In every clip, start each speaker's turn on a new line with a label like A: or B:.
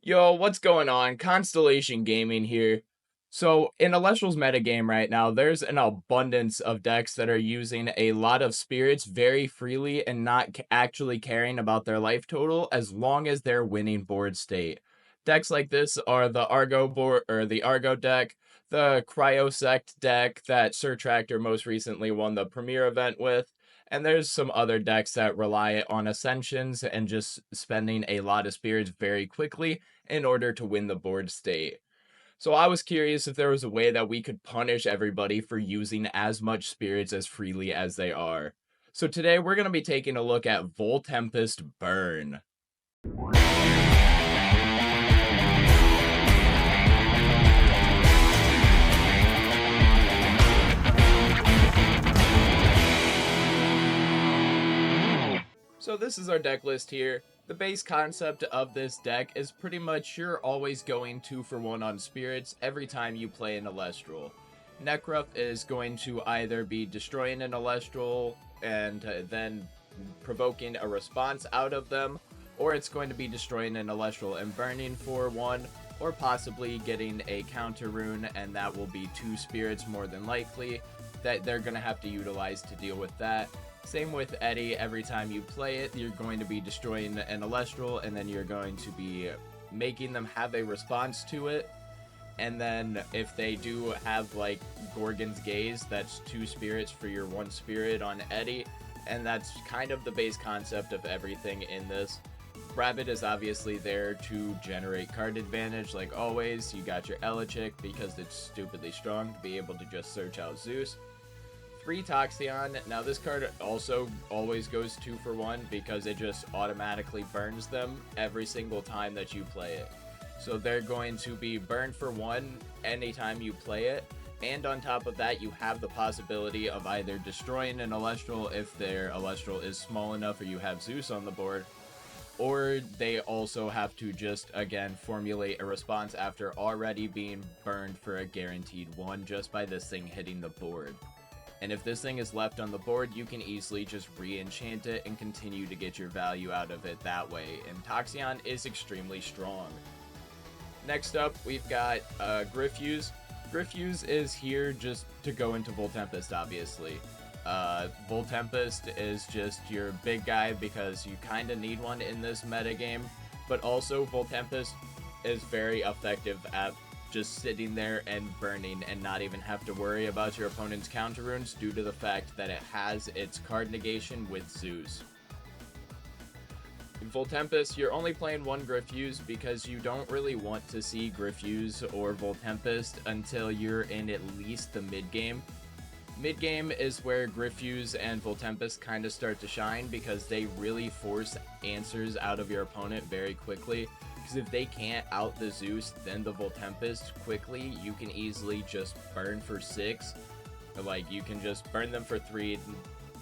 A: Yo, what's going on? Constellation Gaming here. So, in Elestrals metagame right now, there's an abundance of decks that are using a lot of spirits very freely and not actually caring about their life total as long as they're winning board state. Decks like this are the Argo board or the Argo deck, the Cryosect deck that Sir Tractor most recently won the premier event with, and there's some other decks that rely on ascensions and just spending a lot of spirits very quickly in order to win the board state. So I was curious if there was a way that we could punish everybody for using as much spirits as freely as they are. So today we're going to be taking a look at Voltempest Burn. So this is our deck list here. The base concept of this deck is pretty much you're always going 2-for-1 on spirits every time you play an Elestral. Nekruff is going to either be destroying an Elestral and then provoking a response out of them, or it's going to be destroying an Elestral and burning for 1, or possibly getting a counter rune, and that will be 2 spirits more than likely that they're going to have to utilize to deal with that. Same with Eddie, every time you play it, you're going to be destroying an Elestral, and then you're going to be making them have a response to it. And then if they do have like Gorgon's Gaze, that's 2 spirits for your 1 spirit on Eddie, and that's kind of the base concept of everything in this. Rabbit is obviously there to generate card advantage, like always. You got your Elichick because it's stupidly strong to be able to just search out Zeus. 3 Toxion. Now this card also always goes 2-for-1 because it just automatically burns them every single time that you play it. So they're going to be burned for 1 anytime you play it, and on top of that you have the possibility of either destroying an Elestral if their Elestral is small enough or you have Zeus on the board, or they also have to just, again, formulate a response after already being burned for a guaranteed 1 just by this thing hitting the board. And if this thing is left on the board, you can easily just re-enchant it and continue to get your value out of it that way. And Toxion is extremely strong. Next up, we've got Griffuse. Griffuse is here just to go into Voltempest, obviously. Voltempest is just your big guy because you kind of need one in this metagame. But also, Voltempest is very effective at just sitting there and burning and not even have to worry about your opponent's counter runes due to the fact that it has its card negation with Zeus. In Voltempest, you're only playing 1 Griffuse because you don't really want to see Griffuse or Voltempest until you're in at least the mid-game. Mid-game is where Griffuse and Voltempest kind of start to shine because they really force answers out of your opponent very quickly. Because if they can't out the Zeus, then the Voltempest quickly, you can easily just burn for 6. Like, you can just burn them for 3,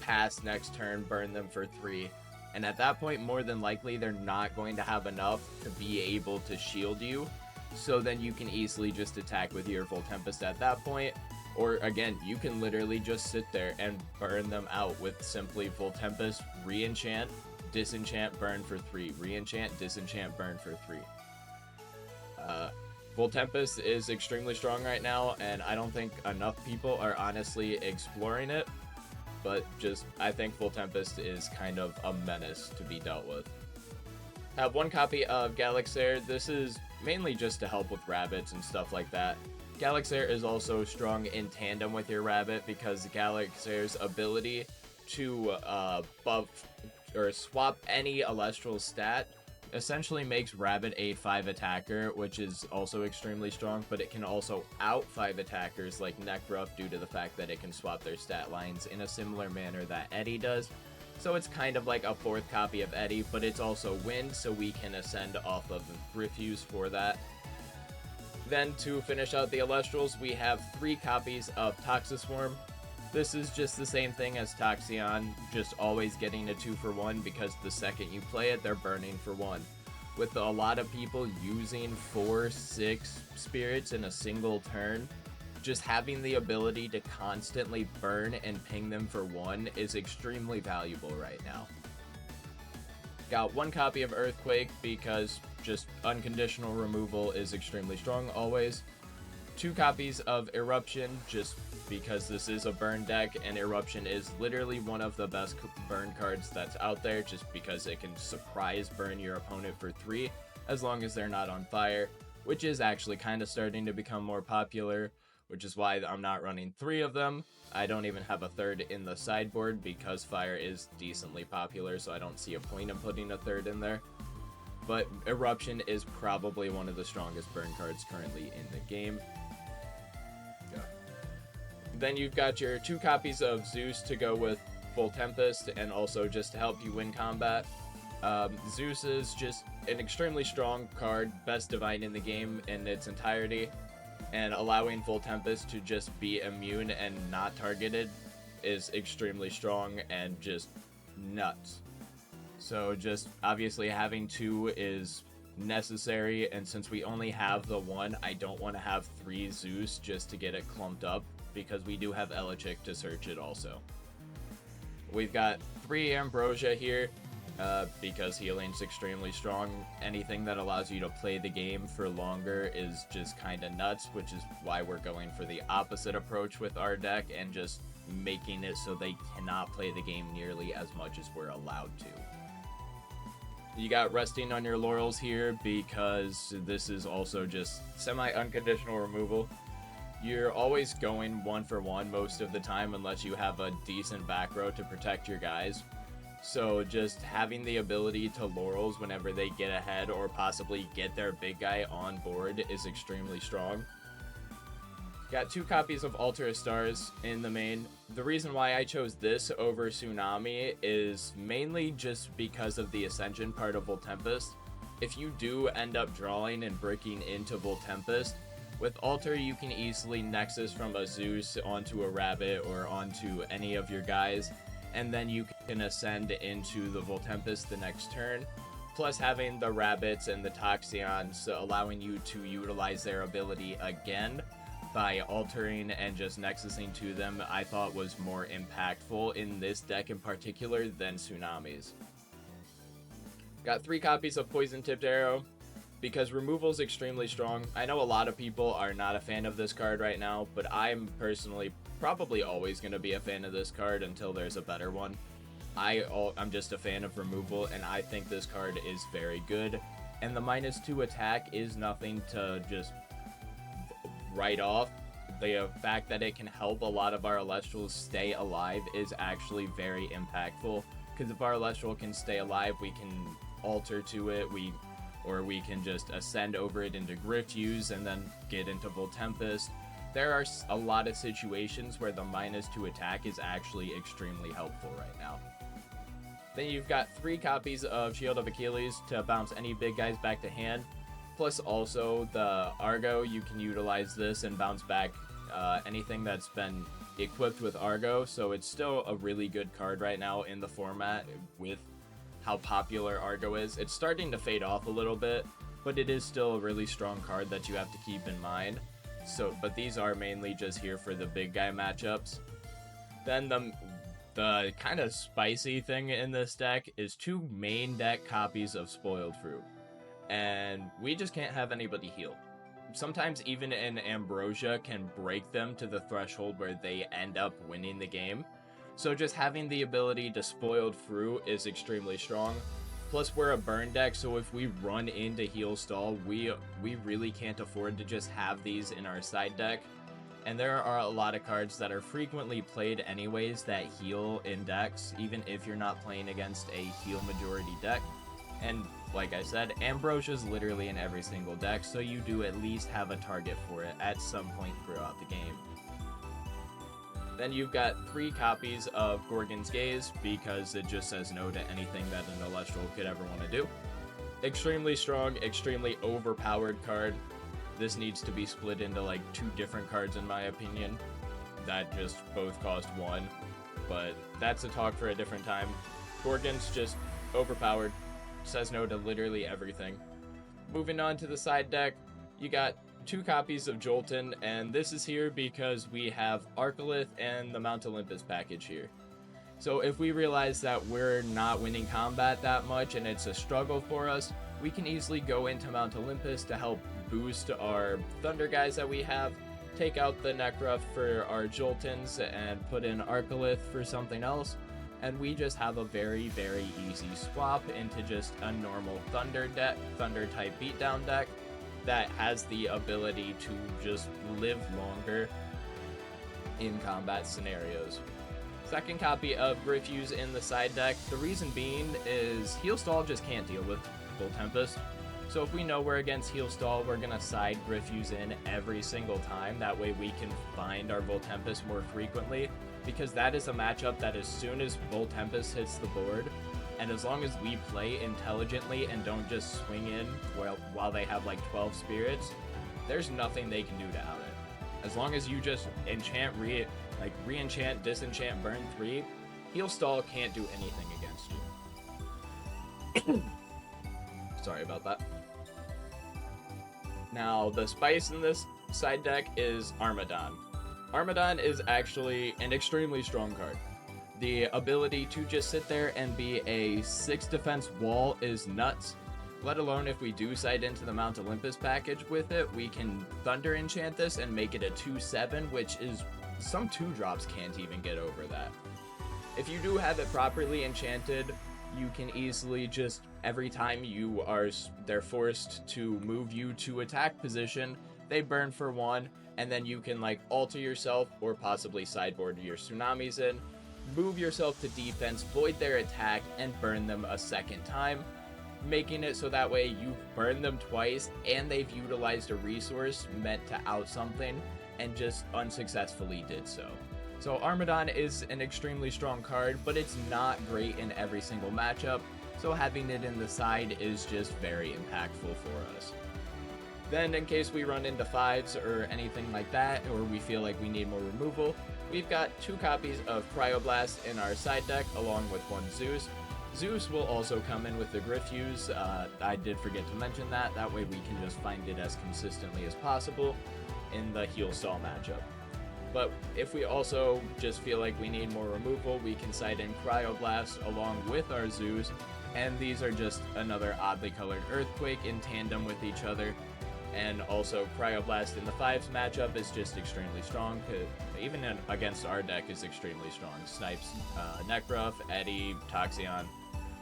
A: pass next turn, burn them for 3. And at that point, more than likely, they're not going to have enough to be able to shield you. So then you can easily just attack with your Voltempest at that point. Or, again, you can literally just sit there and burn them out with simply Voltempest, re-enchant, disenchant, burn for 3. Re-enchant, disenchant, burn for 3. Voltempest is extremely strong right now, and I don't think enough people are honestly exploring it. But just, I think Voltempest is kind of a menace to be dealt with. I have 1 copy of Galaxair. This is mainly just to help with rabbits and stuff like that. Galaxair is also strong in tandem with your rabbit because Galaxair's ability to buff or swap any Elestral stat essentially makes Rabbit a 5 attacker, which is also extremely strong, but it can also out 5 attackers like Nekruff due to the fact that it can swap their stat lines in a similar manner that Eddie does. So it's kind of like a 4th copy of Eddie, but it's also wind, so we can ascend off of Griffuse for that. Then to finish out the Elestrals, we have 3 copies of Toxiswarm. This is just the same thing as Toxion, just always getting a 2-for-1 because the second you play it, they're burning for 1. With a lot of people using 4-6 spirits in a single turn, just having the ability to constantly burn and ping them for 1 is extremely valuable right now. got 1 copy of Earthquake because just unconditional removal is extremely strong always. 2 copies of Eruption just because this is a burn deck, and Eruption is literally one of the best burn cards that's out there just because it can surprise burn your opponent for 3 as long as they're not on fire, which is actually kind of starting to become more popular, which is why I'm not running 3 of them. I don't even have a 3rd in the sideboard because fire is decently popular, so I don't see a point in putting a 3rd in there. But Eruption is probably one of the strongest burn cards currently in the game. Then you've got your 2 copies of Zeus to go with Voltempest and also just to help you win combat. Zeus is just an extremely strong card, best divine in the game in its entirety, and allowing Voltempest to just be immune and not targeted is extremely strong and just nuts. So just obviously having 2 is necessary, and since we only have the 1, I don't want to have 3 Zeus just to get it clumped up, because we do have Elechick to search it also. We've got 3 Ambrosia here, because healing's extremely strong. Anything that allows you to play the game for longer is just kind of nuts, which is why we're going for the opposite approach with our deck and just making it so they cannot play the game nearly as much as we're allowed to. You got Resting on Your Laurels here because this is also just semi-unconditional removal. You're always going 1 for 1 most of the time unless you have a decent back row to protect your guys. So just having the ability to Laurels whenever they get ahead or possibly get their big guy on board is extremely strong. Got 2 copies of Altar of Stars in the main. The reason why I chose this over Tsunami is mainly just because of the Ascension part of Voltempest. If you do end up drawing and breaking into Voltempest, with Altar, you can easily Nexus from a Zeus onto a Rabbit or onto any of your guys, and then you can ascend into the Voltempest the next turn. Plus having the Rabbits and the Toxions allowing you to utilize their ability again by altering and just Nexusing to them, I thought was more impactful in this deck in particular than Tsunami's. Got 3 copies of Poison Tipped Arrow, because removal is extremely strong. I know a lot of people are not a fan of this card right now, but I'm personally probably always going to be a fan of this card until there's a better one. I'm just a fan of removal, and I think this card is very good. And the -2 attack is nothing to just write off. The fact that it can help a lot of our Elestrals stay alive is actually very impactful, because if our Elestral can stay alive, we can alter to it, or we can just ascend over it into Grift Use and then get into Voltempest. There are a lot of situations where the -2 attack is actually extremely helpful right now. Then you've got 3 copies of Shield of Achilles to bounce any big guys back to hand. Plus also the Argo, you can utilize this and bounce back anything that's been equipped with Argo. So it's still a really good card right now in the format with how popular Argo is. It's starting to fade off a little bit, but it is still a really strong card that you have to keep in mind. But these are mainly just here for the big guy matchups. Then the kind of spicy thing in this deck is 2 main deck copies of Spoiled Fruit, and we just can't have anybody heal. Sometimes even an Ambrosia can break them to the threshold where they end up winning the game. So just having the ability to Spoiled Fruit is extremely strong. Plus we're a burn deck, so if we run into heal stall, we really can't afford to just have these in our side deck. And there are a lot of cards that are frequently played anyways that heal in decks, even if you're not playing against a heal majority deck. And like I said, Ambrosia's literally in every single deck, so you do at least have a target for it at some point throughout the game. Then you've got 3 copies of Gorgon's Gaze, because it just says no to anything that an Elestral could ever want to do. Extremely strong, extremely overpowered card. This needs to be split into like 2 different cards in my opinion, that just both cost 1, but that's a talk for a different time. Gorgon's just overpowered, says no to literally everything. Moving on to the side deck, you got 2 copies of Jolton, and this is here because we have Arcolith and the Mount Olympus package here. So if we realize that we're not winning combat that much and it's a struggle for us, we can easily go into Mount Olympus to help boost our Thunder guys that we have, take out the Necruff for our Joltons, and put in Arcolith for something else, and we just have a very, very easy swap into just a normal Thunder type beatdown deck that has the ability to just live longer in combat scenarios. Second copy of Griffuse in the side deck. The reason being is Heal Stall just can't deal with Voltempest. So if we know we're against Heal Stall, we're going to side Griffuse in every single time. That way we can find our Voltempest more frequently, because that is a matchup that as soon as Voltempest hits the board, and as long as we play intelligently and don't just swing in while they have like 12 spirits, there's nothing they can do to out it. As long as you just enchant, re-enchant, disenchant, burn 3, Heal Stall can't do anything against you. Sorry about that. Now, the spice in this side deck is Armadon. Armadon is actually an extremely strong card. The ability to just sit there and be a 6 defense wall is nuts. Let alone if we do side into the Mount Olympus package with it, we can Thunder Enchant this and make it a 2/7, which is some 2-drops can't even get over that. If you do have it properly enchanted, you can easily just, every time they're forced to move you to attack position, they burn for 1, and then you can like alter yourself or possibly sideboard your Tsunamis in, move yourself to defense, void their attack, and burn them a second time, making it so that way you burn them twice and they've utilized a resource meant to out something and just unsuccessfully did so. So Armadon is an extremely strong card, but it's not great in every single matchup, so having it in the side is just very impactful for us. Then in case we run into 5s or anything like that, or we feel like we need more removal, we've got 2 copies of Cryoblast in our side deck along with 1 Zeus. Zeus will also come in with the Griffuse. I did forget to mention that. That way we can just find it as consistently as possible in the Heal Stall matchup. But if we also just feel like we need more removal, we can side in Cryoblast along with our Zeus, and these are just another oddly colored Earthquake in tandem with each other. And also Cryoblast in the 5s matchup is just extremely strong, even against our deck is extremely strong. Snipes Necruff, Eddy, Toxion.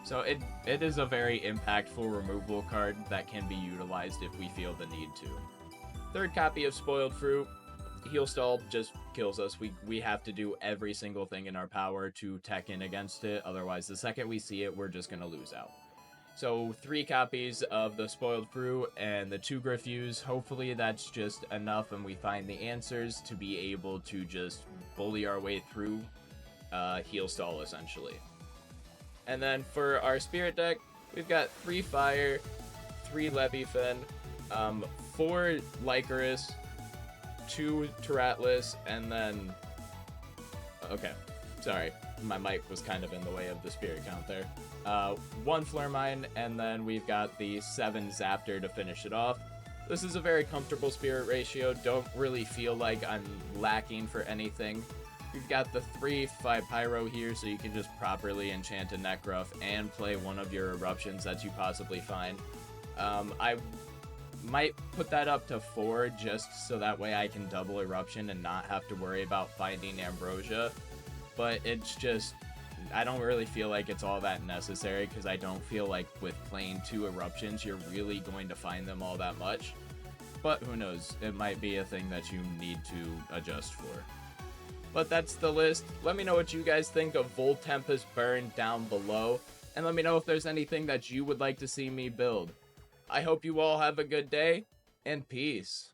A: So it is a very impactful removal card that can be utilized if we feel the need to. Third copy of Spoiled Fruit. Heal Stall just kills us. We have to do every single thing in our power to tech in against it. Otherwise, the second we see it, we're just going to lose out. So 3 copies of the Spoiled Fruit and the 2 Griffuse. Hopefully that's just enough and we find the answers to be able to just bully our way through Heal Stall, essentially. And then for our Spirit deck, we've got 3 Fire, 3 Leviathan, 4 Lycoris, 2 Teratlus, and then... Okay, sorry. My mic was kind of in the way of the Spirit count there. 1 Flurmine, and then we've got the 7 Zaptor to finish it off. This is a very comfortable Spirit ratio. Don't really feel like I'm lacking for anything. We've got the 3/5 Pyro here, so you can just properly enchant a Necruff and play one of your Eruptions that you possibly find. I might put that up to 4 just so that way I can double Eruption and not have to worry about finding Ambrosia. But it's just, I don't really feel like it's all that necessary, because I don't feel like with playing 2 Eruptions you're really going to find them all that much. But who knows, it might be a thing that you need to adjust for. But that's the list. Let me know what you guys think of Voltempest Burn down below, and let me know if there's anything that you would like to see me build. I hope you all have a good day, and peace.